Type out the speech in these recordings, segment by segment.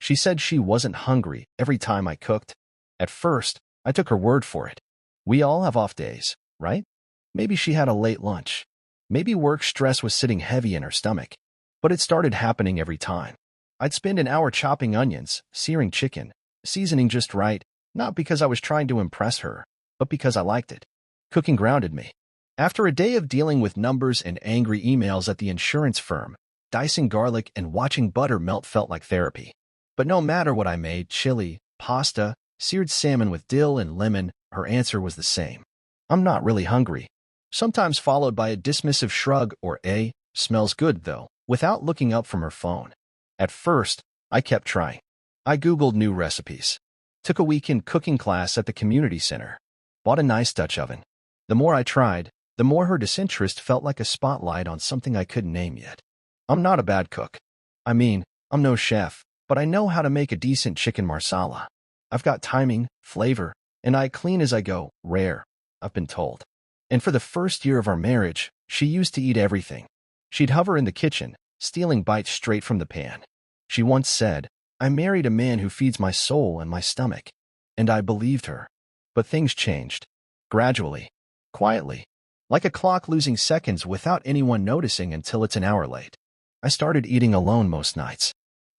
She said she wasn't hungry every time I cooked. At first, I took her word for it. We all have off days, right? Maybe she had a late lunch. Maybe work stress was sitting heavy in her stomach. But it started happening every time. I'd spend an hour chopping onions, searing chicken, seasoning just right, not because I was trying to impress her, but because I liked it. Cooking grounded me. After a day of dealing with numbers and angry emails at the insurance firm, dicing garlic and watching butter melt felt like therapy. But no matter what I made, chili, pasta, seared salmon with dill and lemon, her answer was the same. I'm not really hungry. Sometimes followed by a dismissive shrug or a, smells good though, without looking up from her phone. At first, I kept trying. I Googled new recipes. Took a weekend cooking class at the community center. Bought a nice Dutch oven. The more I tried, the more her disinterest felt like a spotlight on something I couldn't name yet. I'm not a bad cook. I mean, I'm no chef, but I know how to make a decent chicken marsala. I've got timing, flavor, and I clean as I go, rare, I've been told. And for the first year of our marriage, she used to eat everything. She'd hover in the kitchen, stealing bites straight from the pan. She once said, "I married a man who feeds my soul and my stomach." And I believed her. But things changed. Gradually. Quietly. Like a clock losing seconds without anyone noticing until it's an hour late. I started eating alone most nights.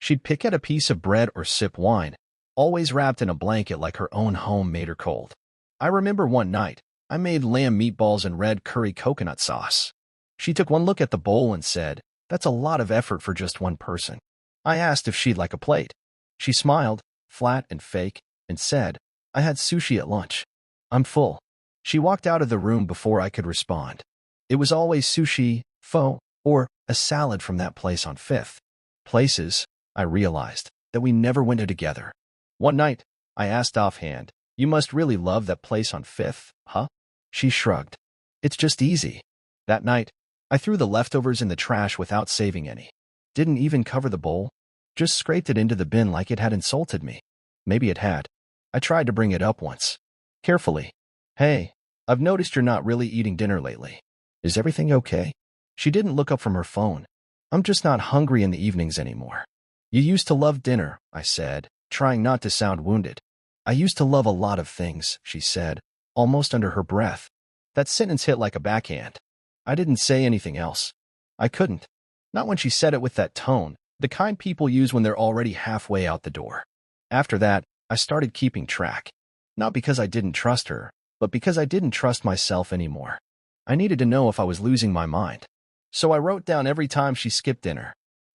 She'd pick at a piece of bread or sip wine, always wrapped in a blanket like her own home made her cold. I remember one night, I made lamb meatballs and red curry coconut sauce. She took one look at the bowl and said, "That's a lot of effort for just one person." I asked if she'd like a plate. She smiled, flat and fake, and said, "I had sushi at lunch. I'm full." She walked out of the room before I could respond. It was always sushi, pho, or a salad from that place on Fifth. Places, I realized, that we never went to together. One night, I asked offhand, "You must really love that place on Fifth, huh?" She shrugged. "It's just easy." That night, I threw the leftovers in the trash without saving any. Didn't even cover the bowl. Just scraped it into the bin like it had insulted me. Maybe it had. I tried to bring it up once. Carefully. "Hey, I've noticed you're not really eating dinner lately. Is everything okay?" She didn't look up from her phone. "I'm just not hungry in the evenings anymore." "You used to love dinner," I said, trying not to sound wounded. "I used to love a lot of things," she said, almost under her breath. That sentence hit like a backhand. I didn't say anything else. I couldn't. Not when she said it with that tone, the kind people use when they're already halfway out the door. After that, I started keeping track. Not because I didn't trust her, but because I didn't trust myself anymore. I needed to know if I was losing my mind. So I wrote down every time she skipped dinner.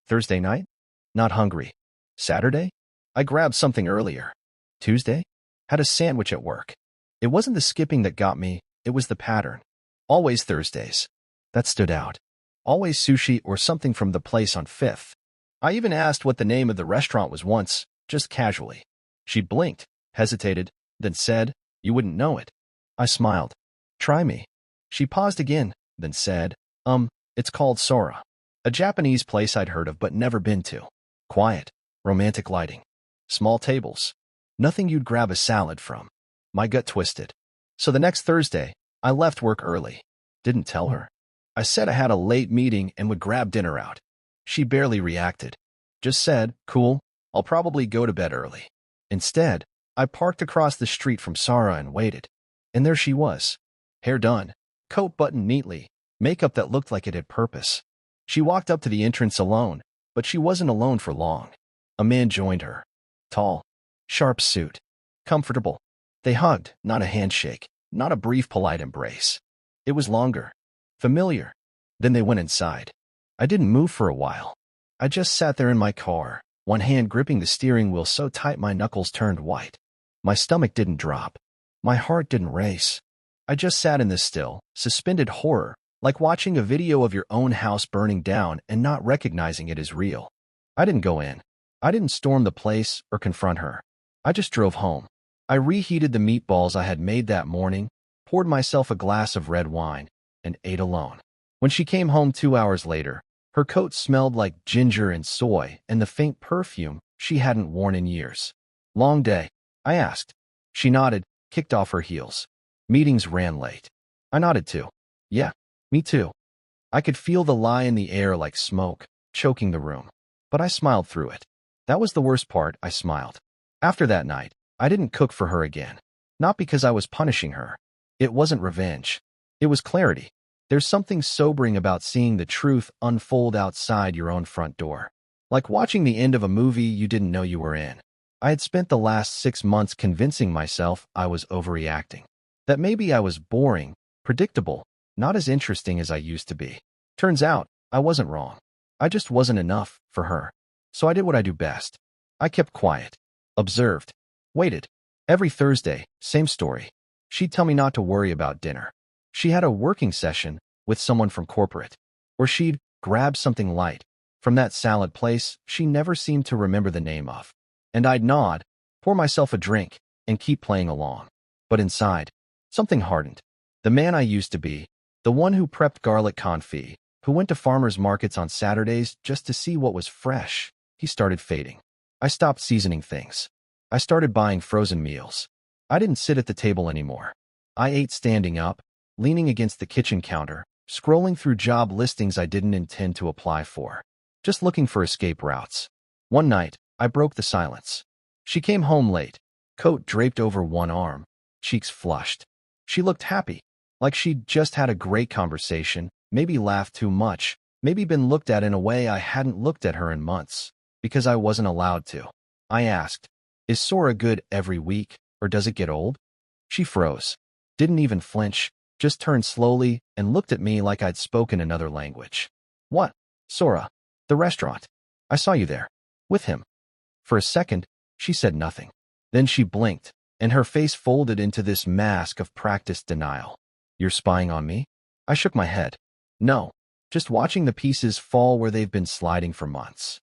Thursday night? Not hungry. Saturday? I grabbed something earlier. Tuesday? Had a sandwich at work. It wasn't the skipping that got me, it was the pattern. Always Thursdays. That stood out. Always sushi or something from the place on Fifth. I even asked what the name of the restaurant was once, just casually. She blinked, hesitated, then said, "You wouldn't know it." I smiled. "Try me." She paused again, then said, It's called Sora. A Japanese place I'd heard of but never been to. Quiet, romantic lighting. Small tables. Nothing you'd grab a salad from." My gut twisted. So the next Thursday, I left work early. Didn't tell her. I said I had a late meeting and would grab dinner out. She barely reacted. Just said, "Cool, I'll probably go to bed early." Instead, I parked across the street from Sarah and waited. And there she was. Hair done, coat buttoned neatly, makeup that looked like it had purpose. She walked up to the entrance alone, but she wasn't alone for long. A man joined her. Tall, sharp suit. Comfortable. They hugged, not a handshake, not a brief polite embrace. It was longer. Familiar. Then they went inside. I didn't move for a while. I just sat there in my car, one hand gripping the steering wheel so tight my knuckles turned white. My stomach didn't drop. My heart didn't race. I just sat in this still, suspended horror, like watching a video of your own house burning down and not recognizing it as real. I didn't go in. I didn't storm the place or confront her. I just drove home. I reheated the meatballs I had made that morning, poured myself a glass of red wine, and ate alone. When she came home 2 hours later, her coat smelled like ginger and soy and the faint perfume she hadn't worn in years. "Long day?" I asked. She nodded, kicked off her heels. "Meetings ran late." I nodded too. "Yeah, me too." I could feel the lie in the air like smoke, choking the room. But I smiled through it. That was the worst part, I smiled. After that night, I didn't cook for her again. Not because I was punishing her. It wasn't revenge. It was clarity. There's something sobering about seeing the truth unfold outside your own front door. Like watching the end of a movie you didn't know you were in. I had spent the last 6 months convincing myself I was overreacting. That maybe I was boring, predictable, not as interesting as I used to be. Turns out, I wasn't wrong. I just wasn't enough for her. So I did what I do best. I kept quiet, observed, waited. Every Thursday, same story. She'd tell me not to worry about dinner. She had a working session with someone from corporate. Or she'd grab something light from that salad place she never seemed to remember the name of. And I'd nod, pour myself a drink, and keep playing along. But inside, something hardened. The man I used to be, the one who prepped garlic confit, who went to farmers markets on Saturdays just to see what was fresh, he started fading. I stopped seasoning things. I started buying frozen meals. I didn't sit at the table anymore. I ate standing up, leaning against the kitchen counter, scrolling through job listings I didn't intend to apply for, just looking for escape routes. One night, I broke the silence. She came home late, coat draped over one arm, cheeks flushed. She looked happy, like she'd just had a great conversation, maybe laughed too much, maybe been looked at in a way I hadn't looked at her in months, because I wasn't allowed to. I asked, "Is Sora good every week, or does it get old?" She froze, didn't even flinch, just turned slowly and looked at me like I'd spoken another language. "What? Sora? The restaurant. I saw you there. With him." For a second, she said nothing. Then she blinked, and her face folded into this mask of practiced denial. "You're spying on me?" I shook my head. "No, just watching the pieces fall where they've been sliding for months."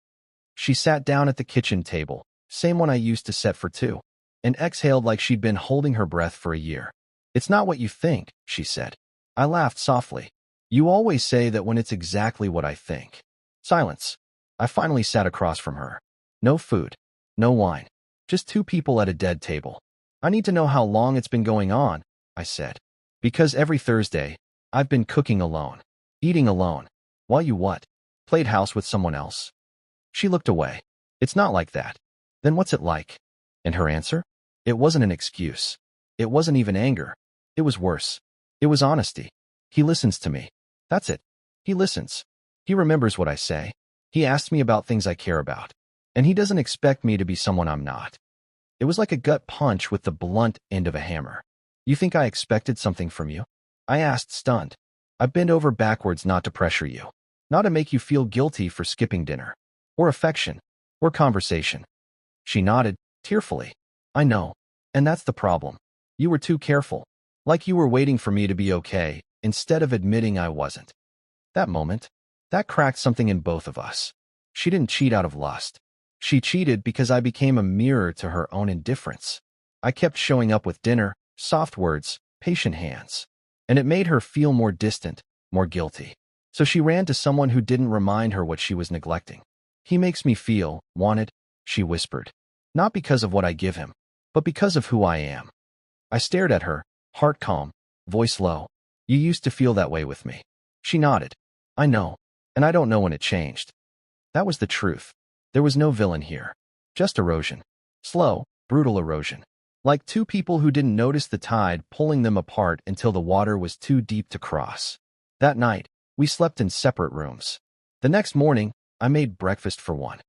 She sat down at the kitchen table, same one I used to set for two, and exhaled like she'd been holding her breath for a year. "It's not what you think," she said. I laughed softly. "You always say that when it's exactly what I think." Silence. I finally sat across from her. No food, no wine, just two people at a dead table. "I need to know how long it's been going on," I said. "Because every Thursday, I've been cooking alone, eating alone. While you what? Played house with someone else?" She looked away. "It's not like that." "Then what's it like?" And her answer? It wasn't an excuse. It wasn't even anger. It was worse. It was honesty. "He listens to me. That's it. He listens. He remembers what I say. He asks me about things I care about. And he doesn't expect me to be someone I'm not." It was like a gut punch with the blunt end of a hammer. "You think I expected something from you?" I asked, stunned. "I bent over backwards not to pressure you. Not to make you feel guilty for skipping dinner. Or affection. Or conversation." She nodded, tearfully. "I know. And that's the problem. You were too careful. Like you were waiting for me to be okay, instead of admitting I wasn't." That moment, that cracked something in both of us. She didn't cheat out of lust. She cheated because I became a mirror to her own indifference. I kept showing up with dinner, soft words, patient hands. And it made her feel more distant, more guilty. So she ran to someone who didn't remind her what she was neglecting. "He makes me feel wanted," she whispered. "Not because of what I give him, but because of who I am." I stared at her, heart calm, voice low. "You used to feel that way with me." She nodded. "I know, and I don't know when it changed." That was the truth. There was no villain here. Just erosion. Slow, brutal erosion. Like two people who didn't notice the tide pulling them apart until the water was too deep to cross. That night, we slept in separate rooms. The next morning, I made breakfast for one.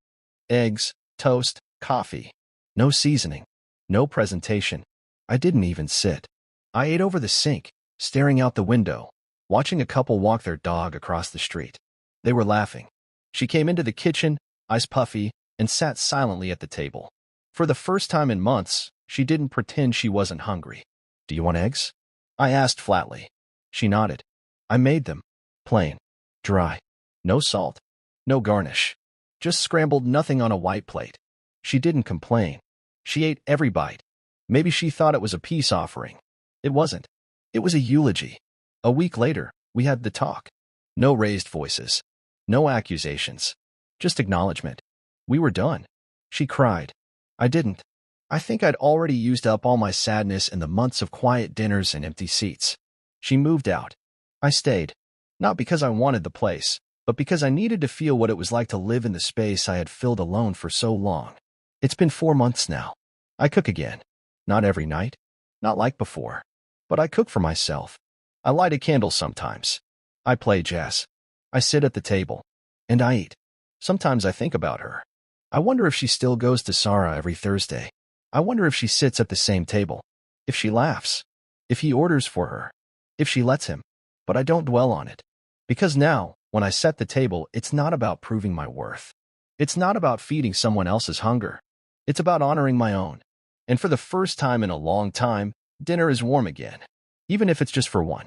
Eggs, toast, coffee. No seasoning. No presentation. I didn't even sit. I ate over the sink, staring out the window, watching a couple walk their dog across the street. They were laughing. She came into the kitchen, eyes puffy, and sat silently at the table. For the first time in months, she didn't pretend she wasn't hungry. "Do you want eggs?" I asked flatly. She nodded. "I made them. Plain. Dry. No salt. No garnish. Just scrambled nothing on a white plate." She didn't complain. She ate every bite. Maybe she thought it was a peace offering. It wasn't. It was a eulogy. A week later, we had the talk. No raised voices. No accusations. Just acknowledgement. We were done. She cried. I didn't. I think I'd already used up all my sadness in the months of quiet dinners and empty seats. She moved out. I stayed. Not because I wanted the place, but because I needed to feel what it was like to live in the space I had filled alone for so long. It's been 4 months now. I cook again. Not every night, not like before, but I cook for myself. I light a candle sometimes. I play chess. I sit at the table. And I eat. Sometimes I think about her. I wonder if she still goes to Sarah every Thursday. I wonder if she sits at the same table. If she laughs. If he orders for her. If she lets him. But I don't dwell on it. Because now, when I set the table, it's not about proving my worth. It's not about feeding someone else's hunger. It's about honoring my own. And for the first time in a long time, dinner is warm again. Even if it's just for one.